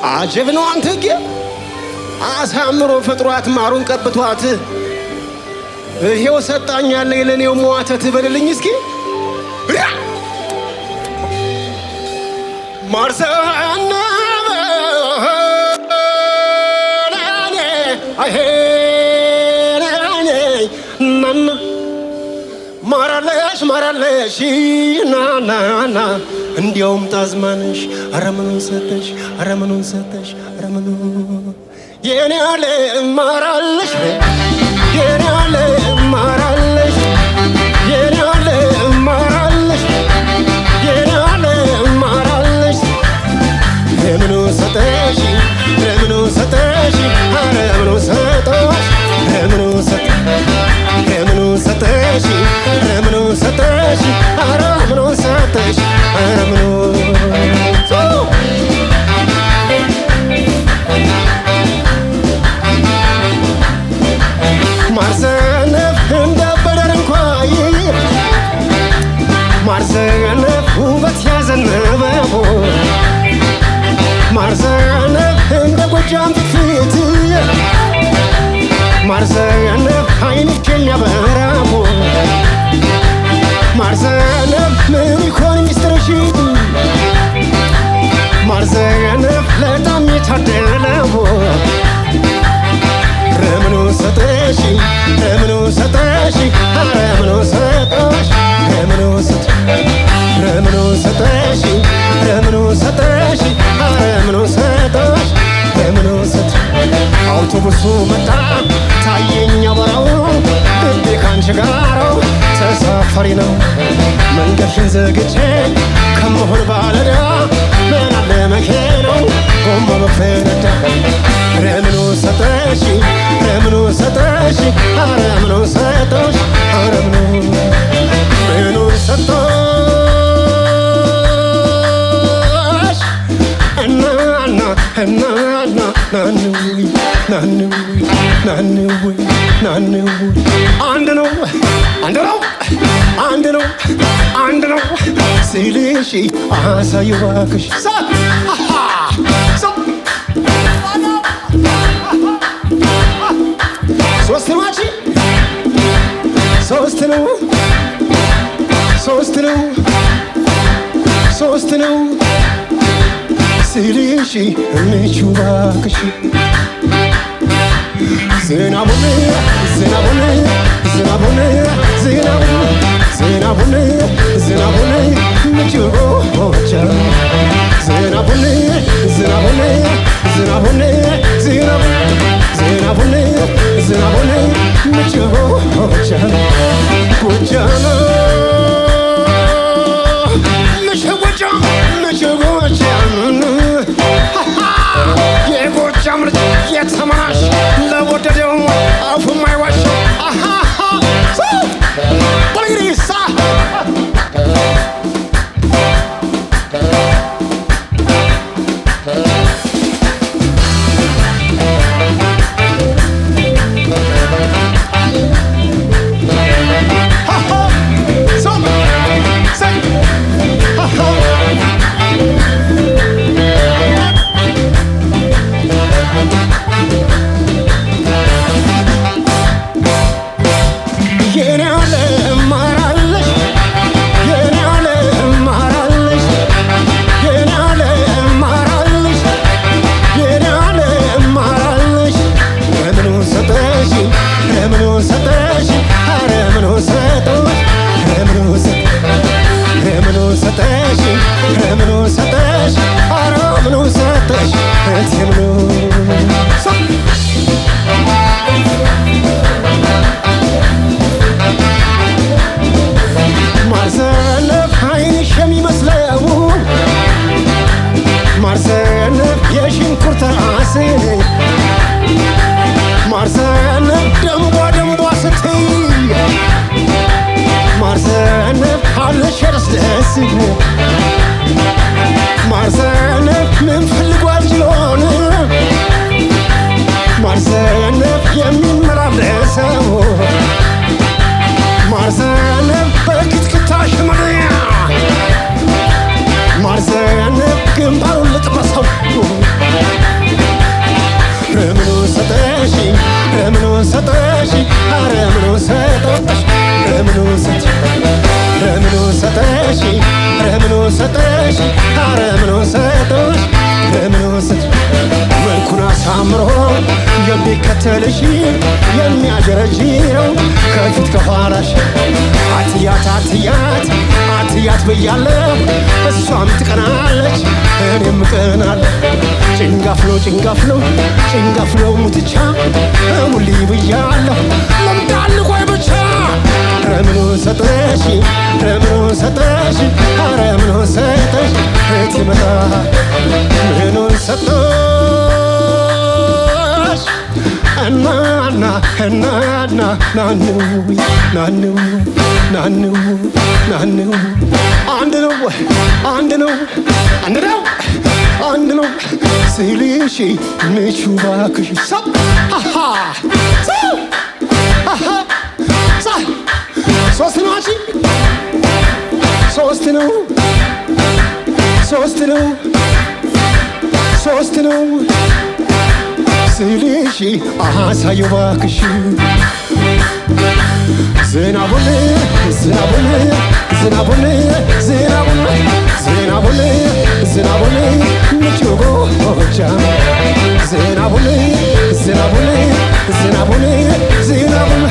አጀብ ነው አንተጌ አሳምሮ ፈጥሯት ማሩን ቀብቷት ይሄው ሰጣኛለ ለኔው ሟተት በልልኝ እስኪ ማርሰና ማራለሽ ናናና እንዲያውም ጣዝማንሽ አረመኑን ሰጠሽ አረመኑ የኔ አለ ማራለሽ የኔ አለ ማራለሽ የኔ አለ ማራለሽ የኔ አለ ማራለሽ ለምኑ ሰጠሽ አረመኑ ሰጠሽ ለምኑ ሰጠሽ አረመኑ ሰጠሽ አረመኑ ማርዘነፍ እንደበደር እንኳይ ማርዘነፍ ውበት ያዘነበቦ ማርዘነፍ እንደ ጎጃም ፊት ማርዘነፍ አይንኬን ያበራቦ ማርዘነፍ ምን ይኮን ሚስጥርሽ ማርዘነፍ ለጣም የታደለቦ ረምኑ ሰጠሽ ረምኑ ሰጠሽ ረምኑ ሰጠሽ ረምኑ ሰጠሽ ረምኑ ሰጠሽ ረምኑ ሰጠሽ ረምኑ ሰጠሽ አውቶቡሱ መጣ ታየኝ አበራው ልቤ ካንቺ ጋራው ተሳፋሪ ነው መንገድሽን ዘግቼ ከመሆን ባለዳ ምን አለ መኪናው ቆሞ በፈነዳ ረምኑ ሰጠሽ ረምኑ ሰጠሽ ረምኑ ሰጠሽ ረምኑ ምኑ ሰጠሽ እናና ናንው አንድ ነው ስልሽ አሳየው እባክሽ ሶስት ነው ስልሽ እምቹ እባክሽ ዝናቡን ምችቦ ሆቻ ዝናቡን ምችቦ ሆቻ ጎጃና የጎጃም ልጅ የተማሽ ለወደደው አፉ ማይዋሽ በልግሪሳ ማርዘነፍ አይንሽ የሚመስለው ማርዘነፍ የሽንኩርት ራስ ማርዘነፍ ደንቧ ስትይ ማርዘነፍ አለሽ ደስ ማርዘነፍ ምን ፈልጓል ጅሎን ማርዘነፍ የሚመላለሰው ማርዘነፍ በክትክታሽ መለያ ማርዘነፍ ግንባሩን ልጥበሰው የሚከተልሽ የሚያጀረጅረው ከፊት ከኋላሽ አትያት አትያት አትያት ብያለሁ እሷም ትቀናለች እኔም እቀናለሁ ጭንጋፍሎ ጭንጋፍሎ ጭንጋፍሎ ሙትቻ ሙሊ ብያለሁ ለምዳል ቆይ ብቻ ረምኑን ሰጠሽ ረምኑን ሰጠሽ ረምኑን ሰጠሽ እህት ይመጣ ምኑን ሰጠሽ እናና እናና ናኑ ናኑ ናኑ ናኑ አንድ ነው አንድ ነው አንድ ነው አንድ ነው ስልሽ ምቹ ባክሽ ሰብ አሃ ሰብ አሃ ሰብ ሶስት ነው አንቺ ሶስት ነው ሶስት ነው ሶስት ነው ስልሽ አሳየው ባክሽ ዝናቡን ዝናቡን ዝናቡን ዝናቡን ዝናቡን ዝናቡን ምቹ ጎጃም ዝናቡን ዝናቡን ዝናቡን ዝናቡን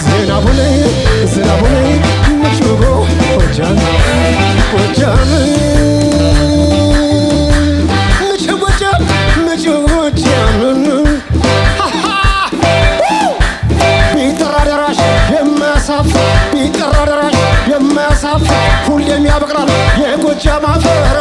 ዝናቡን ዝናቡን ምቹ ጎጃም ጎጃም ምቹ ጎጃም ምቹ ጎጃም ቢጠራ ደራሽ የማያሳፍር ሁሌም ያበቅላል የጎጃም አፈር